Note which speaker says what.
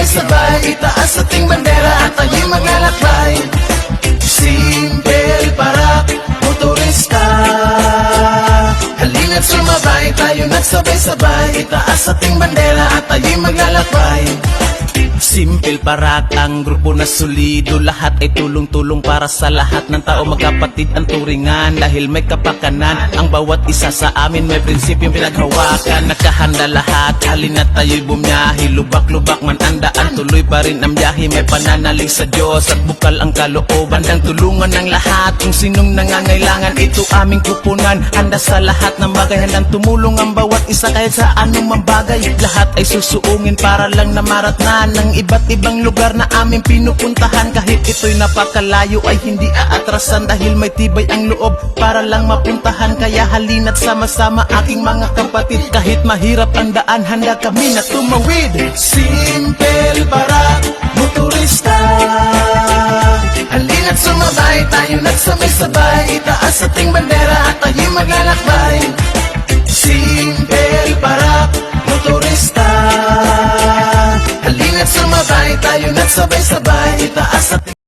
Speaker 1: sabay-sabay, itaas ating bandera at tayo'y maglalakbay. Simple para motorista, halina't sumabay, tayo nagsabay-sabay, itaas ating bandera at tayo'y maglalakbay.
Speaker 2: Simple parak ang grupo na solido, lahat ay tulong-tulong para sa lahat ng tao, magkapatid ang turingan dahil may kapakanan. Ang bawat isa sa amin may prinsipyong pinaghawakan, nakahanda lahat, halina't tayo'y bumiyahe, lubak-lubak man ang daan, tuloy pa rin ang biyahe, may pananalig sa Diyos at bukal ang kalooban, handang tulungan ng lahat kung sinong nangangailangan, ito aming kupunan, handa sa lahat ng bagay, handang tumulong ang bawat isa kahit sa anumang bagay, lahat ay susuungin para lang na maratnan ng iba't ibang lugar na aming pinupuntahan. Kahit ito'y napakalayo ay hindi aatrasan dahil may tibay ang loob para lang mapuntahan. Kaya halina't sama-sama aking mga kapatid, kahit mahirap ang daan, handa kami na tumawid.
Speaker 1: Simple para motorista, halina't sumabay, tayo nagsabay-sabay, itaas ating bandera at tayo'y maglalakbay. Simple para motorista, halina't sumabay, tayo nagsabay-sabay, itaas ating